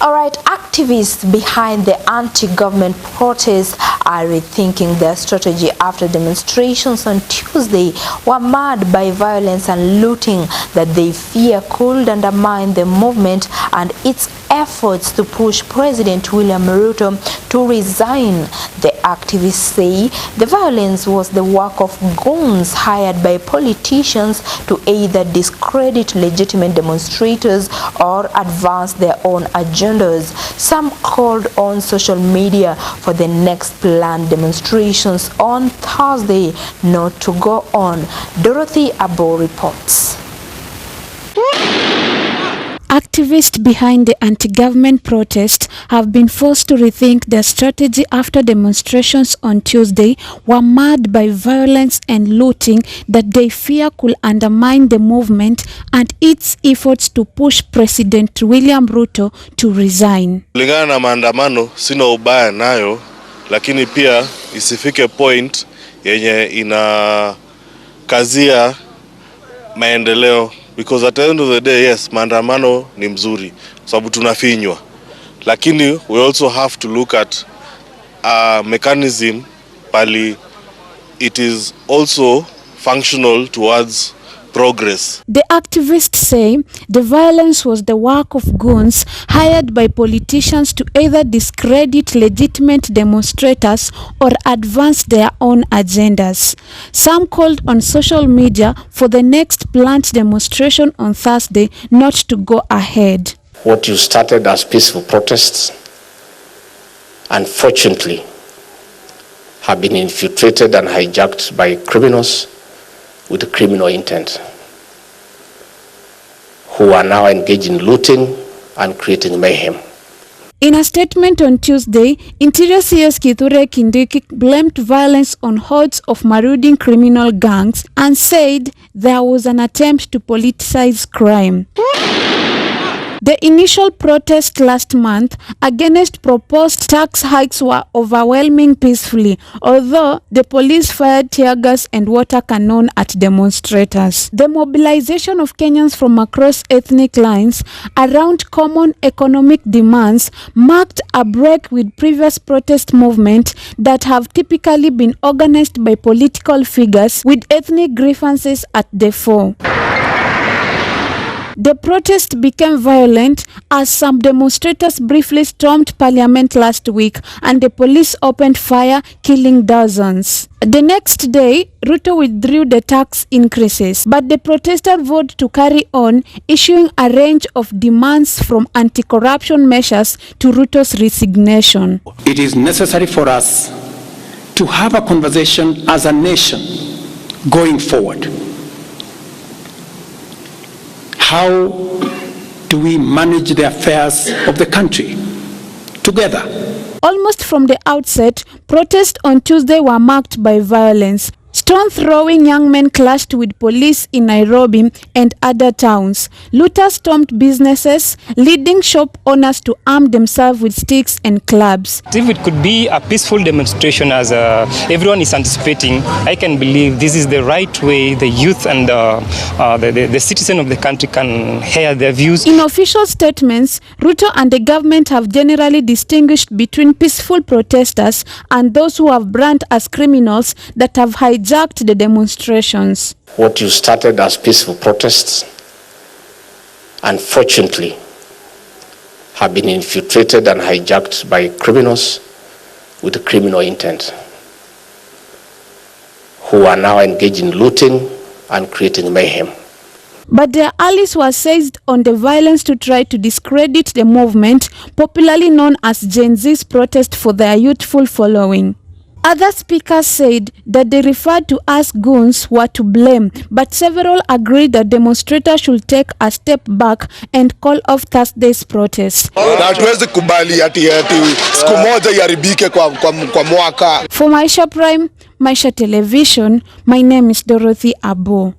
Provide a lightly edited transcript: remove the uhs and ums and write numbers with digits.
Alright, activists behind the anti-government protests are rethinking their strategy after demonstrations on Tuesday were marred by violence and looting that they fear could undermine the movement and its efforts to push President William Ruto to resign. The activists say the violence was the work of goons hired by politicians to either discredit legitimate demonstrators or advance their own agendas. Some called on social media for the next planned demonstrations on Thursday not to go on. Dorothy Abo reports. Activists behind the anti-government protests have been forced to rethink their strategy after demonstrations on Tuesday were marred by violence and looting that they fear could undermine the movement and its efforts to push President William Ruto to resign. Kulingana na maandamano sina ubaya nayo, lakini pia isifike point yenye inakazia maendeleo. Because at the end of the day, yes, maandamano ni mzuri sababu tunafinywa, lakini we also have to look at a mechanism pali it is also functional towards progress. The activists say the violence was the work of goons hired by politicians to either discredit legitimate demonstrators or advance their own agendas. Some called on social media for the next planned demonstration on Thursday not to go ahead. What you started as peaceful protests, unfortunately, have been infiltrated and hijacked by criminals with criminal intent, who are now engaged in looting and creating mayhem. In a statement on Tuesday, Interior CS Kithure Kindiki blamed violence on hordes of marauding criminal gangs and said there was an attempt to politicize crime. The initial protest last month against proposed tax hikes were overwhelming peacefully, although the police fired tear gas and water cannon at demonstrators. The mobilization of Kenyans from across ethnic lines around common economic demands marked a break with previous protest movements that have typically been organized by political figures with ethnic grievances at the fore. The protest became violent as some demonstrators briefly stormed Parliament last week and the police opened fire, killing dozens. The next day, Ruto withdrew the tax increases, but the protesters vowed to carry on, issuing a range of demands from anti-corruption measures to Ruto's resignation. It is necessary for us to have a conversation as a nation going forward. How do we manage the affairs of the country together? Almost from the outset, protests on Tuesday were marked by violence. Stone-throwing young men clashed with police in Nairobi and other towns. Looters stormed businesses, leading shop owners to arm themselves with sticks and clubs. If it could be a peaceful demonstration as everyone is anticipating, I can believe this is the right way the youth and the citizen of the country can hear their views. In official statements, Ruto and the government have generally distinguished between peaceful protesters and those who have branded as criminals that have hijacked the demonstrations. What you started as peaceful protests, unfortunately, have been infiltrated and hijacked by criminals with criminal intent, who are now engaged in looting and creating mayhem. But their allies were seized on the violence to try to discredit the movement, popularly known as Gen Z's protest for their youthful following. Other speakers said that they referred to as goons were to blame, but several agreed that demonstrators should take a step back and call off Thursday's protest. For Maisha Prime, Maisha Television, my name is Dorothy Abo.